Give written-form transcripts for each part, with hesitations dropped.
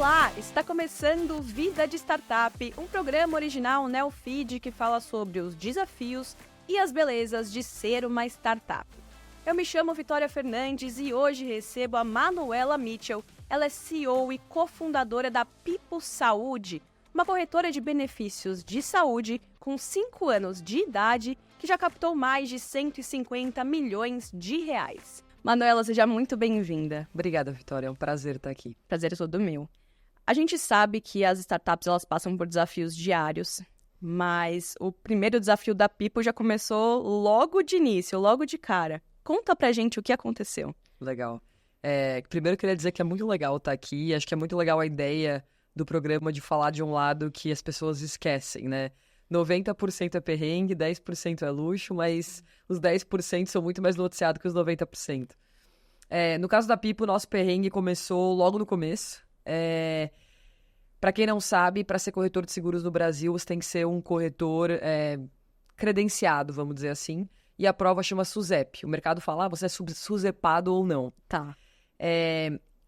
Olá, está começando Vida de Startup, um programa original Neofeed que fala sobre os desafios e as belezas de ser uma startup. Eu me chamo Vitória Fernandes e hoje recebo a Manuela Mitchell. Ela é CEO e cofundadora da Pipo Saúde, uma corretora de benefícios de saúde com 5 anos de idade que já captou mais de 150 milhões de reais. Manuela, seja muito bem-vinda. Obrigada, Vitória. É um prazer estar aqui. Prazer é todo meu. A gente sabe que as startups elas passam por desafios diários, mas o primeiro desafio da Pipo já começou logo de início, logo de cara. Conta pra gente o que aconteceu. Legal. Primeiro eu queria dizer que é muito legal estar aqui. Acho que é muito legal a ideia do programa de falar de um lado que as pessoas esquecem, né? 90% é perrengue, 10% é luxo, mas os 10% são muito mais noticiados que os 90%. No caso da Pipo, o nosso perrengue começou logo no começo. Para quem não sabe, para ser corretor de seguros no Brasil, você tem que ser um corretor credenciado, vamos dizer assim. E a prova chama SUSEP. O mercado fala, você é SUSEPado ou não. Tá.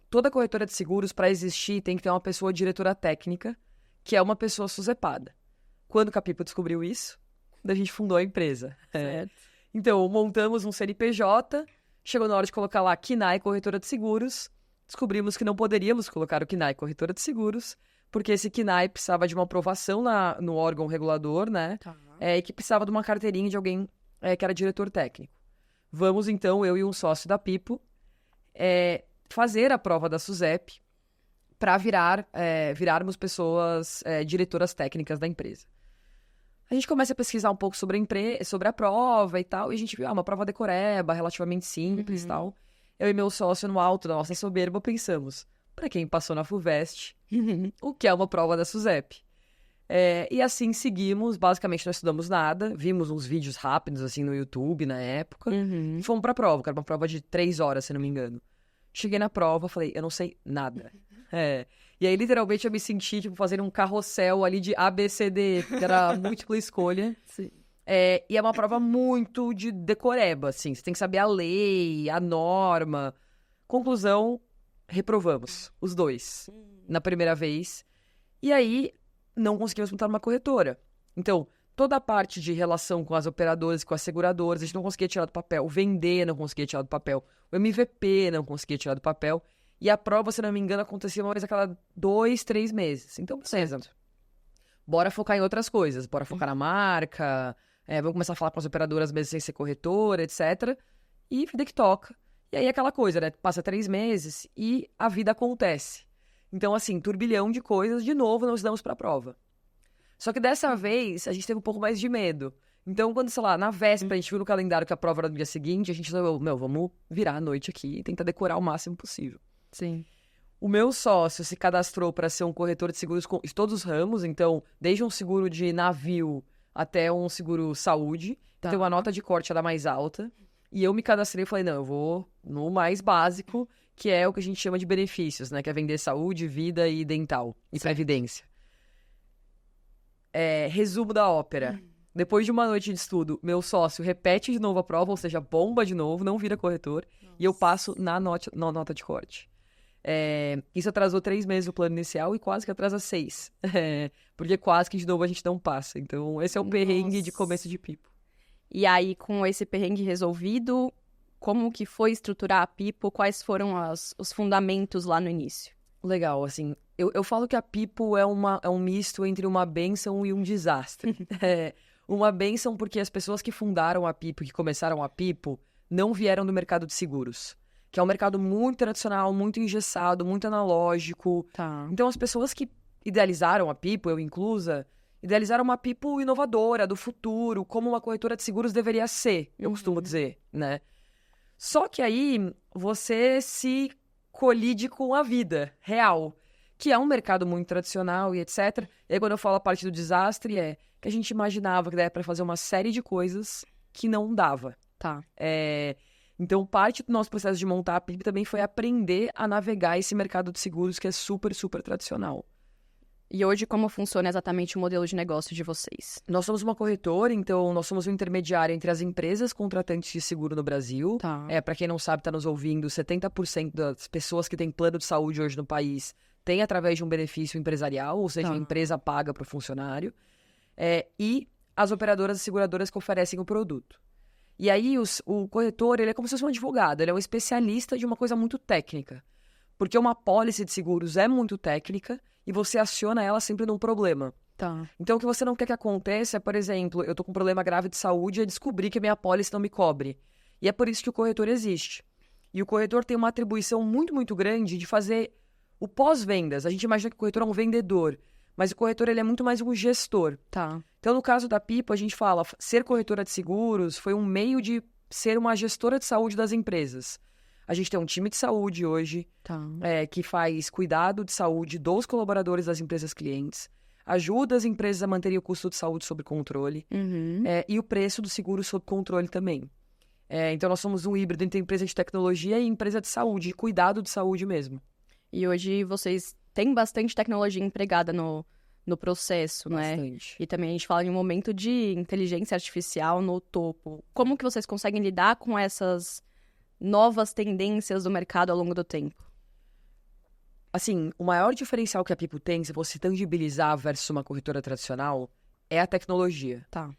Toda corretora de seguros, para existir, tem que ter uma pessoa diretora técnica, que é uma pessoa SUSEPada. Quando que a Pipo descobriu isso? Quando a gente fundou a empresa. Certo. Então, montamos um CNPJ, chegou na hora de colocar lá KNAI Corretora de Seguros, descobrimos que não poderíamos colocar o KNAI Corretora de Seguros, porque esse KNAI precisava de uma aprovação no órgão regulador, né? Tá. E que precisava de uma carteirinha de alguém que era diretor técnico. Vamos, então, eu e um sócio da Pipo, fazer a prova da SUSEP para virarmos pessoas diretoras técnicas da empresa. A gente começa a pesquisar um pouco sobre a prova e tal, e a gente viu uma prova decoreba, relativamente simples e tal. Eu e meu sócio, no alto da nossa soberba, pensamos, para quem passou na FUVEST, o que é uma prova da SUSEP? E assim seguimos, basicamente não estudamos nada, vimos uns vídeos rápidos assim no YouTube na época, e fomos pra prova, que era uma prova de 3 horas, se não me engano. Cheguei na prova, falei, eu não sei nada. E aí, literalmente, eu me senti, tipo, fazendo um carrossel ali de A, B, C, D, que era múltipla escolha. Sim. E é uma prova muito de decoreba, assim. Você tem que saber a lei, a norma. Conclusão, reprovamos, os dois, na primeira vez. E aí, não conseguimos montar uma corretora. Então, toda a parte de relação com as operadoras e com as seguradoras, a gente não conseguia tirar do papel. O vender não conseguia tirar do papel. O MVP não conseguia tirar do papel. E a prova, se não me engano, acontecia uma vez a cada 2, 3 meses. Então, beleza. Bora focar em outras coisas. Bora focar na marca. Vamos começar a falar com as operadoras mesmo sem ser corretora, etc. E vida que toca. E aí aquela coisa, né? Passa 3 meses e a vida acontece. Então, assim, turbilhão de coisas. De novo, nós damos pra prova. Só que dessa vez, a gente teve um pouco mais de medo. Então, quando, sei lá, na véspera, a gente viu no calendário que a prova era no dia seguinte, a gente falou, vamos virar a noite aqui e tentar decorar o máximo possível. Sim. O meu sócio se cadastrou para ser um corretor de seguros em todos os ramos, então, desde um seguro de navio até um seguro saúde. Tá. Então, a nota de corte era mais alta. E eu me cadastrei e falei, não, eu vou no mais básico, que é o que a gente chama de benefícios, né? Que é vender saúde, vida e dental, e previdência. Resumo da ópera. Depois de uma noite de estudo, meu sócio repete de novo a prova, ou seja, bomba de novo, não vira corretor, e eu passo na nota de corte. Isso atrasou 3 meses o plano inicial e quase que atrasa 6. Porque quase que de novo a gente não passa. Então, esse é o perrengue de começo de Pipo. E aí, com esse perrengue resolvido, como que foi estruturar a Pipo? Quais foram os fundamentos lá no início? Legal, assim, eu falo que a Pipo é um misto entre uma bênção e um desastre. Uma bênção porque as pessoas que fundaram a Pipo, que começaram a Pipo, não vieram do mercado de seguros. Que é um mercado muito tradicional, muito engessado, muito analógico. Tá. Então, as pessoas que idealizaram a Pipo, eu inclusa, idealizaram uma Pipo inovadora, do futuro, como uma corretora de seguros deveria ser, eu costumo dizer, né? Só que aí, você se colide com a vida real, que é um mercado muito tradicional e etc. E aí, quando eu falo a parte do desastre, que a gente imaginava que dava para fazer uma série de coisas que não dava. Tá. Então, parte do nosso processo de montar a Pipo também foi aprender a navegar esse mercado de seguros que é super, super tradicional. E hoje, como funciona exatamente o modelo de negócio de vocês? Nós somos uma corretora, então nós somos um intermediário entre as empresas contratantes de seguro no Brasil. Tá. Para quem não sabe, está nos ouvindo, 70% das pessoas que têm plano de saúde hoje no país tem através de um benefício empresarial, ou seja, a empresa paga para o funcionário, e as operadoras e seguradoras que oferecem o produto. E aí o corretor, ele é como se fosse um advogado, ele é um especialista de uma coisa muito técnica. Porque uma pólice de seguros é muito técnica e você aciona ela sempre num problema. Tá. Então, o que você não quer que aconteça é, por exemplo, eu tô com um problema grave de saúde e descobri que a minha pólice não me cobre. E é por isso que o corretor existe. E o corretor tem uma atribuição muito, muito grande de fazer o pós-vendas. A gente imagina que o corretor é um vendedor, mas o corretor ele é muito mais um gestor. Tá. Então, no caso da Pipo, a gente fala, ser corretora de seguros foi um meio de ser uma gestora de saúde das empresas. A gente tem um time de saúde hoje, que faz cuidado de saúde dos colaboradores das empresas clientes, ajuda as empresas a manterem o custo de saúde sob controle, e o preço do seguro sob controle também. Então, nós somos um híbrido entre empresa de tecnologia e empresa de saúde, de cuidado de saúde mesmo. E hoje vocês têm bastante tecnologia empregada no processo, né? Bastante. E também a gente fala em um momento de inteligência artificial no topo. Como que vocês conseguem lidar com essas novas tendências do mercado ao longo do tempo? Assim, o maior diferencial que a Pipo tem, se você tangibilizar versus uma corretora tradicional, é a tecnologia. Tá.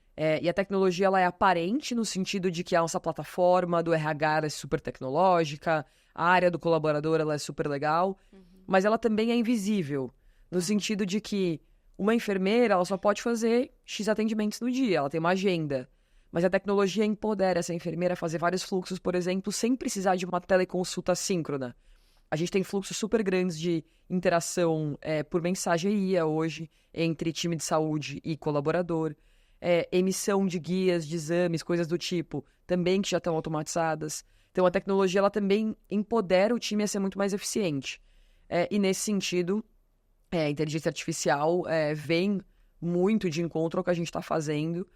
E a tecnologia, ela é aparente no sentido de que a nossa plataforma do RH ela é super tecnológica, a área do colaborador ela é super legal, mas ela também é invisível, no sentido de que uma enfermeira ela só pode fazer X atendimentos no dia, ela tem uma agenda. Mas a tecnologia empodera essa enfermeira a fazer vários fluxos, por exemplo, sem precisar de uma teleconsulta síncrona. A gente tem fluxos super grandes de interação por mensageria hoje, entre time de saúde e colaborador. Emissão de guias, de exames, coisas do tipo, também que já estão automatizadas. Então, a tecnologia ela também empodera o time a ser muito mais eficiente. E, nesse sentido, a inteligência artificial vem muito de encontro ao que a gente está fazendo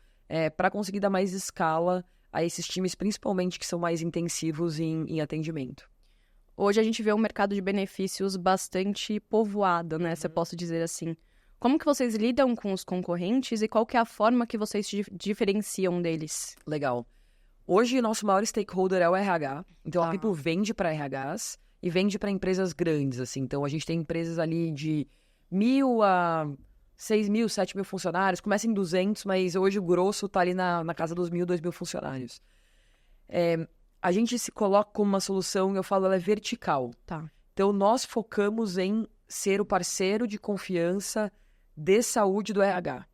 para conseguir dar mais escala a esses times, principalmente que são mais intensivos em atendimento. Hoje a gente vê um mercado de benefícios bastante povoado, né? Se eu posso dizer assim. Como que vocês lidam com os concorrentes e qual que é a forma que vocês se diferenciam deles? Legal. Hoje, o nosso maior stakeholder é o RH. Então, a Pipo vende para RHs e vende para empresas grandes, assim. Então, a gente tem empresas ali de 1.000 a 6.000, 7.000 funcionários. Começa em 200, mas hoje o grosso está ali na casa dos 1.000, 2.000 funcionários. A gente se coloca como uma solução, eu falo, ela é vertical. Tá. Então, nós focamos em ser o parceiro de confiança de saúde do RH.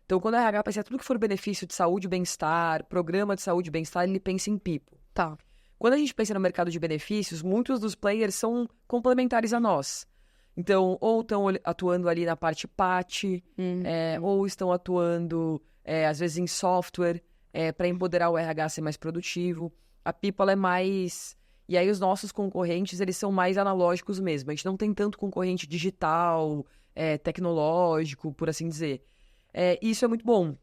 Então, quando o RH pensa tudo que for benefício de saúde e bem-estar, programa de saúde e bem-estar, ele pensa em Pipo. Tá. Quando a gente pensa no mercado de benefícios, muitos dos players são complementares a nós. Então, ou estão atuando ali na parte PAT, ou estão atuando, às vezes, em software, para empoderar o RH a ser mais produtivo. A Pipo, ela é mais... E aí, os nossos concorrentes, eles são mais analógicos mesmo. A gente não tem tanto concorrente digital, tecnológico, por assim dizer. Isso é muito bom,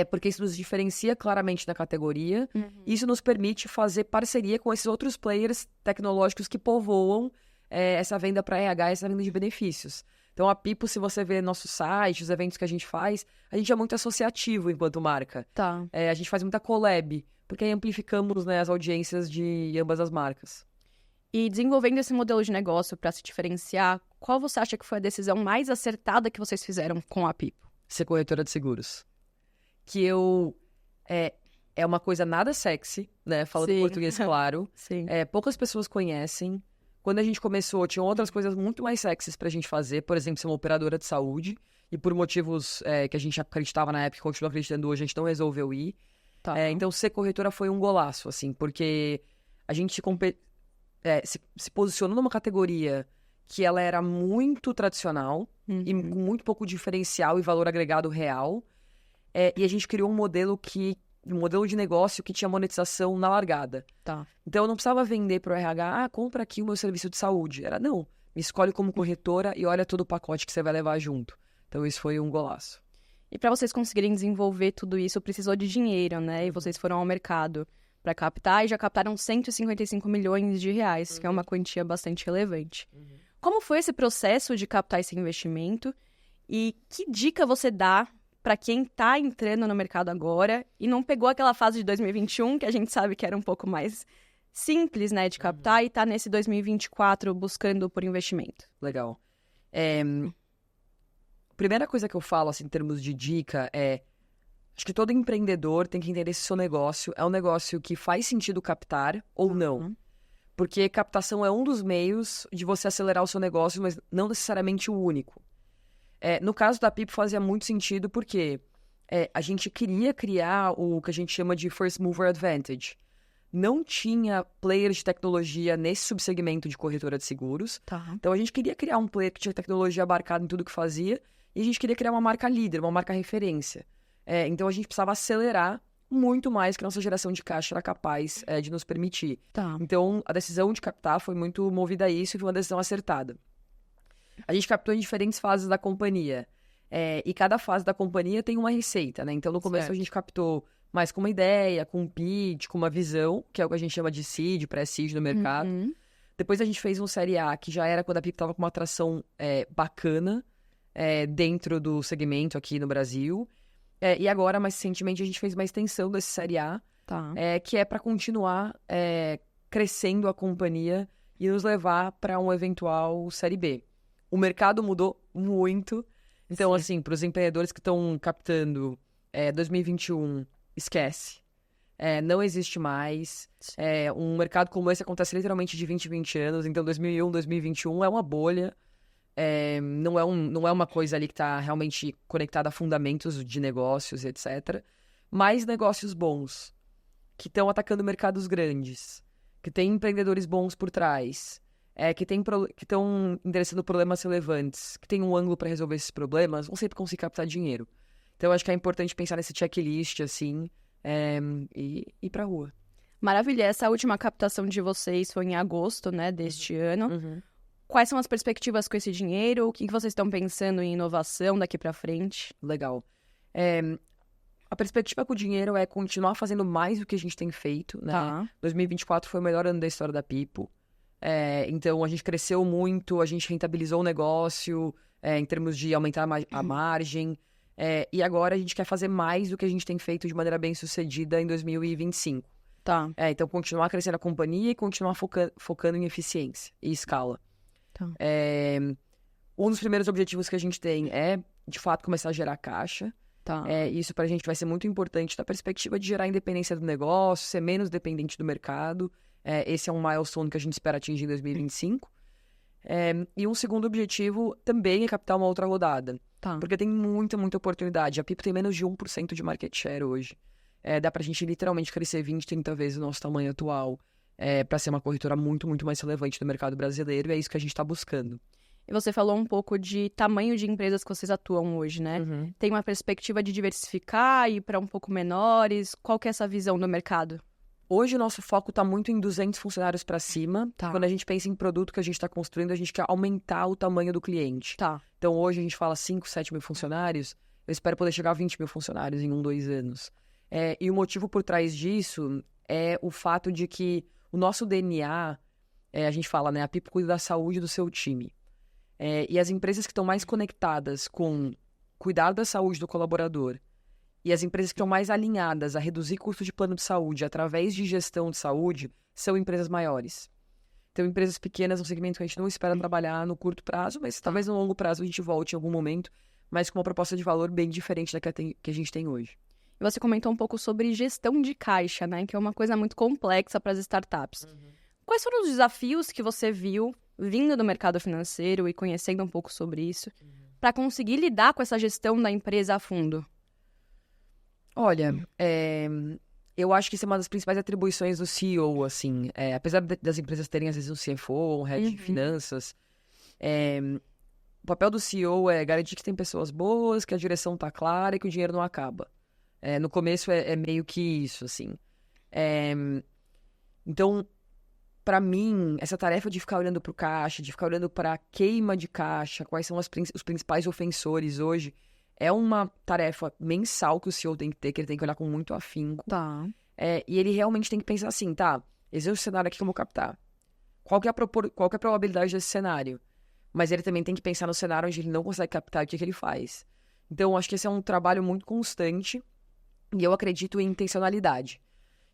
porque isso nos diferencia claramente na categoria. Isso nos permite fazer parceria com esses outros players tecnológicos que povoam essa venda para RH, essa venda de benefícios. Então, a Pipo, se você vê nosso site, os eventos que a gente é muito associativo enquanto marca. Tá. A gente faz muita collab, porque aí amplificamos, né, as audiências de ambas as marcas. E desenvolvendo esse modelo de negócio para se diferenciar, qual você acha que foi a decisão mais acertada que vocês fizeram com a Pipo? Ser corretora de seguros. Que é uma coisa nada sexy, né? Falando português claro. Sim. Poucas pessoas conhecem. Quando a gente começou, tinha outras coisas muito mais sexys pra gente fazer. Por exemplo, ser uma operadora de saúde. E por motivos que a gente acreditava na época e continua acreditando hoje, a gente não resolveu ir. Tá. Então, ser corretora foi um golaço, assim. Porque a gente se posicionou numa categoria que ela era muito tradicional e com muito pouco diferencial e valor agregado real. E a gente criou um modelo de negócio que tinha monetização na largada. Tá. Então, eu não precisava vender para o RH, compra aqui o meu serviço de saúde. Era, não, me escolhe como corretora e olha todo o pacote que você vai levar junto. Então, isso foi um golaço. E para vocês conseguirem desenvolver tudo isso, precisou de dinheiro, né? E vocês foram ao mercado para captar e já captaram 155 milhões de reais, que é uma quantia bastante relevante. Como foi esse processo de captar esse investimento? E que dica você dá para quem está entrando no mercado agora e não pegou aquela fase de 2021, que a gente sabe que era um pouco mais simples, né, de captar, e está nesse 2024 buscando por investimento? Legal. A primeira coisa que eu falo, assim, em termos de dica acho que todo empreendedor tem que entender se seu negócio é um negócio que faz sentido captar ou não. Porque captação é um dos meios de você acelerar o seu negócio, mas não necessariamente o único. No caso da Pipo fazia muito sentido porque a gente queria criar o que a gente chama de First Mover Advantage. Não tinha player de tecnologia nesse subsegmento de corretora de seguros. Então a gente queria criar um player que tinha tecnologia abarcada em tudo que fazia e a gente queria criar uma marca líder, uma marca referência. Então a gente precisava acelerar muito mais que a nossa geração de caixa era capaz de nos permitir. Então a decisão de captar foi muito movida a isso e foi uma decisão acertada. A gente captou em diferentes fases da companhia. E cada fase da companhia tem uma receita, né? Então no começo a gente captou mais com uma ideia, com um pitch, com uma visão, que é o que a gente chama de seed, pré-seed no mercado. Depois a gente fez um Série A, que já era quando a Pipo estava com uma atração bacana dentro do segmento aqui no Brasil. E agora, mais recentemente, a gente fez uma extensão desse Série A, que é para continuar crescendo a companhia e nos levar para um eventual Série B. O mercado mudou muito. Então, assim, para os empreendedores que estão captando 2021, esquece. Não existe mais. Um mercado como esse acontece literalmente de 20 em 20 anos. Então, 2001, 2021 é uma bolha. Não é uma coisa ali que está realmente conectada a fundamentos de negócios, etc. Mas negócios bons, que estão atacando mercados grandes, que tem empreendedores bons por trás, que estão endereçando problemas relevantes, que tem um ângulo para resolver esses problemas, vão sempre conseguir captar dinheiro. Então, acho que é importante pensar nesse checklist, assim, e ir pra rua. Maravilha. Essa última captação de vocês foi em agosto, né, deste ano. Quais são as perspectivas com esse dinheiro? O que vocês estão pensando em inovação daqui para frente? Legal. A perspectiva com o dinheiro é continuar fazendo mais do que a gente tem feito, né? 2024 foi o melhor ano da história da Pipo. Então, a gente cresceu muito, a gente rentabilizou o negócio em termos de aumentar a margem. E agora a gente quer fazer mais do que a gente tem feito de maneira bem sucedida em 2025. Então, continuar crescendo a companhia e continuar focando em eficiência e escala. Um dos primeiros objetivos que a gente tem é, de fato, começar a gerar caixa. Isso pra gente vai ser muito importante da perspectiva de gerar independência do negócio, ser menos dependente do mercado. Esse é um milestone que a gente espera atingir em 2025. E um segundo objetivo também é captar uma outra rodada. Porque tem muita, muita oportunidade. A Pipo tem menos de 1% de market share hoje. Dá pra gente literalmente crescer 20, 30 vezes o nosso tamanho atual. Para ser uma corretora muito, muito mais relevante do mercado brasileiro. E é isso que a gente está buscando. E você falou um pouco de tamanho de empresas que vocês atuam hoje, né? Tem uma perspectiva de diversificar e ir para um pouco menores? Qual que é essa visão do mercado? Hoje o nosso foco está muito em 200 funcionários para cima. Quando a gente pensa em produto que a gente está construindo, a gente quer aumentar o tamanho do cliente. Então hoje a gente fala 5, 7 mil funcionários. Eu espero poder chegar a 20 mil funcionários em 1, 2 anos. E o motivo por trás disso é o fato de que o nosso DNA, a gente fala, né? A Pipo cuida da saúde do seu time. E as empresas que estão mais conectadas com cuidar da saúde do colaborador e as empresas que estão mais alinhadas a reduzir custo de plano de saúde através de gestão de saúde são empresas maiores. Então, empresas pequenas é um segmento que a gente não espera trabalhar no curto prazo, mas talvez no longo prazo a gente volte em algum momento, mas com uma proposta de valor bem diferente da que a gente tem hoje. E você comentou um pouco sobre gestão de caixa, né? Que é uma coisa muito complexa para as startups. Quais foram os desafios que você viu vindo do mercado financeiro e conhecendo um pouco sobre isso, para conseguir lidar com essa gestão da empresa a fundo? Olha, eu acho que isso é uma das principais atribuições do CEO, assim. Apesar das empresas terem, às vezes, um CFO, um head de finanças, o papel do CEO é garantir que tem pessoas boas, que a direção tá clara e que o dinheiro não acaba. No começo é meio que isso, assim. Então, para mim, essa tarefa de ficar olhando para o caixa, de ficar olhando para a queima de caixa, quais são os principais ofensores hoje, é uma tarefa mensal que o CEO tem que ter, que ele tem que olhar com muito afinco. E ele realmente tem que pensar assim, esse é o cenário aqui que eu vou captar. Qual que é a probabilidade desse cenário? Mas ele também tem que pensar no cenário onde ele não consegue captar, o que ele faz. Então, acho que esse é um trabalho muito constante e eu acredito em intencionalidade.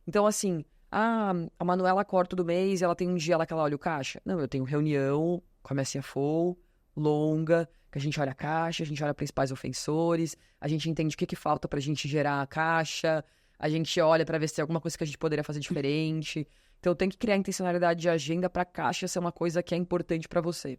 Então, assim, a Manuela acorda todo mês e ela tem um dia lá que ela olha o caixa. Não, eu tenho reunião com a minha CFO longa, que a gente olha a caixa, a gente olha principais ofensores, a gente entende o que falta pra gente gerar a caixa, a gente olha pra ver se tem alguma coisa que a gente poderia fazer diferente. Então tem que criar intencionalidade de agenda pra caixa ser uma coisa que é importante pra você.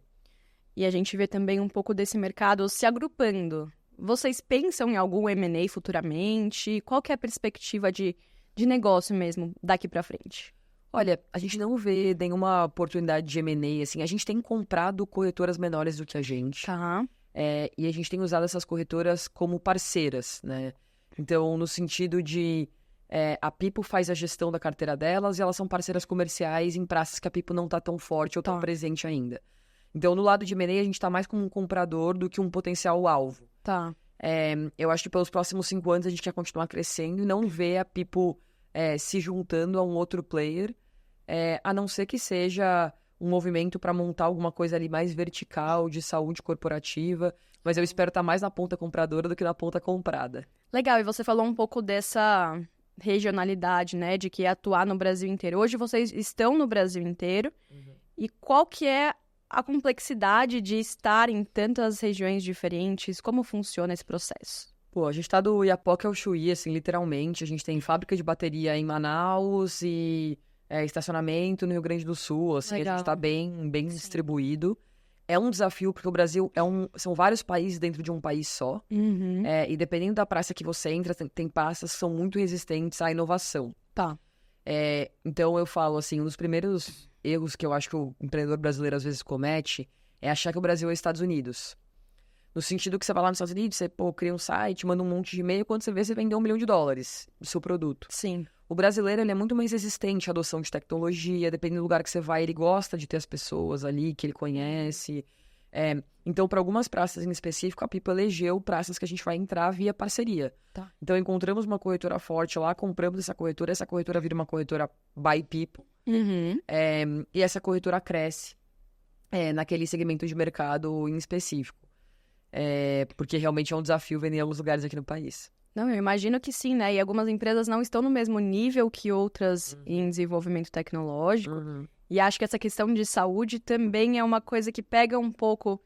E a gente vê também um pouco desse mercado se agrupando. Vocês pensam em algum M&A futuramente? Qual que é a perspectiva de negócio mesmo daqui pra frente? Olha, a gente não vê nenhuma oportunidade de M&A, assim. A gente tem comprado corretoras menores do que a gente. Tá. E a gente tem usado essas corretoras como parceiras, né? Então, no sentido de... a Pipo faz a gestão da carteira delas e elas são parceiras comerciais em praças que a Pipo não tá tão forte ou tão presente ainda. Então, no lado de M&A, a gente tá mais como um comprador do que um potencial alvo. Tá. Eu acho que pelos próximos 5 anos a gente quer continuar crescendo e não ver a Pipo se juntando a um outro player, a não ser que seja um movimento para montar alguma coisa ali mais vertical, de saúde corporativa, mas eu espero estar mais na ponta compradora do que na ponta comprada. Legal, e você falou um pouco dessa regionalidade, né, de que atuar no Brasil inteiro. Hoje vocês estão no Brasil inteiro, e qual que é a complexidade de estar em tantas regiões diferentes? Como funciona esse processo? Pô, a gente tá do Iapoque ao Chuí, assim, literalmente. A gente tem fábrica de bateria em Manaus e estacionamento no Rio Grande do Sul, assim. Legal. A gente tá bem distribuído. É um desafio, porque o Brasil são vários países dentro de um país só. Uhum. E dependendo da praça que você entra, tem praças que são muito resistentes à inovação. Tá. Então eu falo assim, um dos primeiros erros que eu acho que o empreendedor brasileiro às vezes comete é achar que o Brasil é Estados Unidos. No sentido que você vai lá nos Estados Unidos, você cria um site, manda um monte de e-mail, quando você vê, você vendeu $1 milhão do seu produto. Sim. O brasileiro, ele é muito mais resistente à adoção de tecnologia, dependendo do lugar que você vai, ele gosta de ter as pessoas ali que ele conhece. Então, para algumas praças em específico, a Pipo elegeu praças que a gente vai entrar via parceria. Tá. Então, encontramos uma corretora forte lá, compramos essa corretora vira uma corretora by Pipo, Uhum. e essa corretora cresce naquele segmento de mercado em específico. Porque realmente é um desafio vender em alguns lugares aqui no país. Não, eu imagino que sim, né? E algumas empresas não estão no mesmo nível que outras em desenvolvimento tecnológico. E acho que essa questão de saúde também é uma coisa que pega um pouco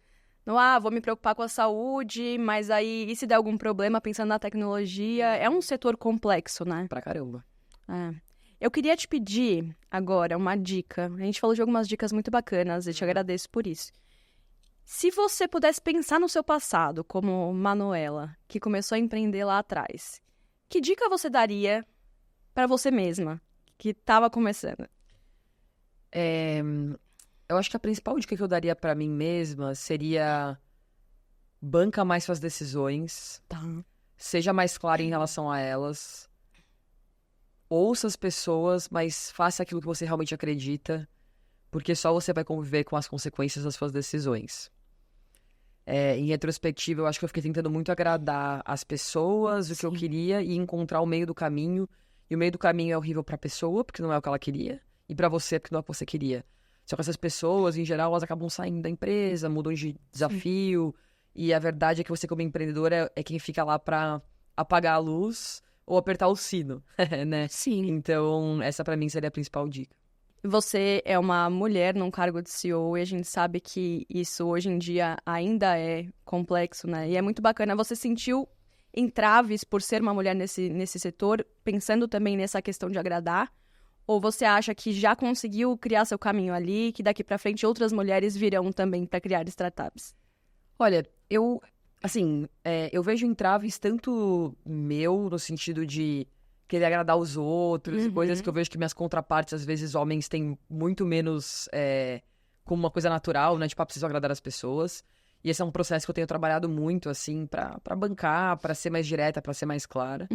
no, vou me preocupar com a saúde, mas aí, e se der algum problema pensando na tecnologia? É um setor complexo, né? Pra caramba. Eu queria te pedir agora uma dica. A gente falou de algumas dicas muito bacanas e te agradeço por isso. Se você pudesse pensar no seu passado, como Manuela, que começou a empreender lá atrás, que dica você daria para você mesma, que estava começando? Eu acho que a principal dica que eu daria pra mim mesma seria banca mais suas decisões, Tá. seja mais clara em relação a elas, ouça as pessoas, mas faça aquilo que você realmente acredita, porque só você vai conviver com as consequências das suas decisões. Em retrospectiva, eu acho que eu fiquei tentando muito agradar as pessoas, o que eu queria, e encontrar o meio do caminho. E o meio do caminho é horrível pra pessoa, porque não é o que ela queria, e pra você, porque não é o que você queria. Só que essas pessoas, em geral, elas acabam saindo da empresa, mudam de desafio, e a verdade é que você, como empreendedor, é quem fica lá pra apagar a luz ou apertar o sino, né? Sim. Então, essa pra mim seria a principal dica. Você é uma mulher num cargo de CEO e a gente sabe que isso hoje em dia ainda é complexo, né? E é muito bacana. Você sentiu entraves por ser uma mulher nesse setor, pensando também nessa questão de agradar? Ou você acha que já conseguiu criar seu caminho ali, que daqui pra frente outras mulheres virão também para criar startups? Olha, eu vejo entraves tanto meu, no sentido de querer agradar os outros, coisas que eu vejo que minhas contrapartes, às vezes, homens têm muito menos como uma coisa natural, né? Tipo, preciso agradar as pessoas. E esse é um processo que eu tenho trabalhado muito, assim, pra bancar, pra ser mais direta, pra ser mais clara.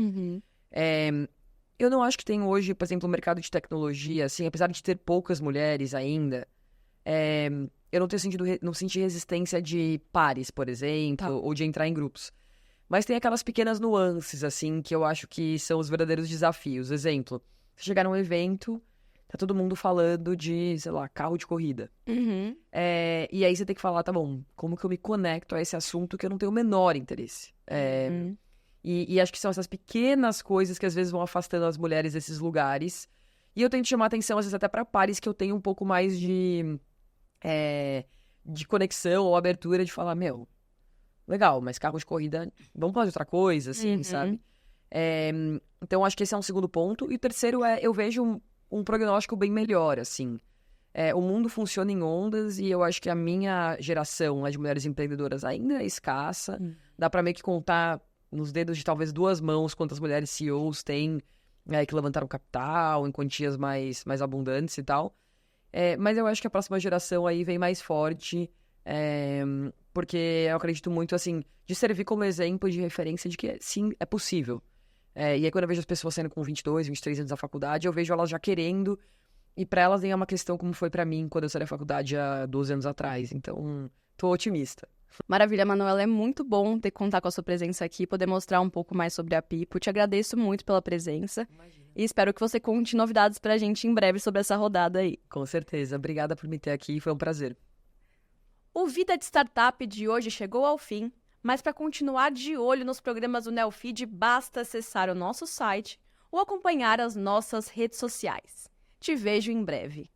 Eu não acho que tem hoje, por exemplo, um mercado de tecnologia, assim, apesar de ter poucas mulheres ainda, eu não senti resistência de pares, por exemplo, ou de entrar em grupos. Mas tem aquelas pequenas nuances, assim, que eu acho que são os verdadeiros desafios. Exemplo, você chegar num evento, tá todo mundo falando de, sei lá, carro de corrida. E aí você tem que falar, tá bom, como que eu me conecto a esse assunto que eu não tenho o menor interesse? E acho que são essas pequenas coisas que às vezes vão afastando as mulheres desses lugares. E eu tento chamar atenção, às vezes, até pra pares que eu tenho um pouco mais de de conexão ou abertura de falar, meu, legal, mas carro de corrida, vamos falar de outra coisa, assim, sabe? Então, acho que esse é um segundo ponto. E o terceiro eu vejo um prognóstico bem melhor, assim. O mundo funciona em ondas e eu acho que a minha geração, de mulheres empreendedoras, ainda é escassa. Dá pra meio que contar nos dedos de talvez 2 mãos quantas mulheres CEOs tem, que levantaram capital em quantias mais abundantes e tal. Mas eu acho que a próxima geração aí vem mais forte, porque eu acredito muito, assim, de servir como exemplo de referência de que sim, é possível. E aí quando eu vejo as pessoas saindo com 22, 23 anos da faculdade, eu vejo elas já querendo. E pra elas nem é uma questão como foi pra mim quando eu saí da faculdade há 12 anos atrás. Então, tô otimista. Maravilha, Manuela. É muito bom ter que contar com a sua presença aqui, poder mostrar um pouco mais sobre a Pipo. Te agradeço muito pela presença. Imagina. E espero que você conte novidades pra gente em breve sobre essa rodada aí. Com certeza. Obrigada por me ter aqui. Foi um prazer. O Vida de Startup de hoje chegou ao fim, mas para continuar de olho nos programas do Neofeed, basta acessar o nosso site ou acompanhar as nossas redes sociais. Te vejo em breve.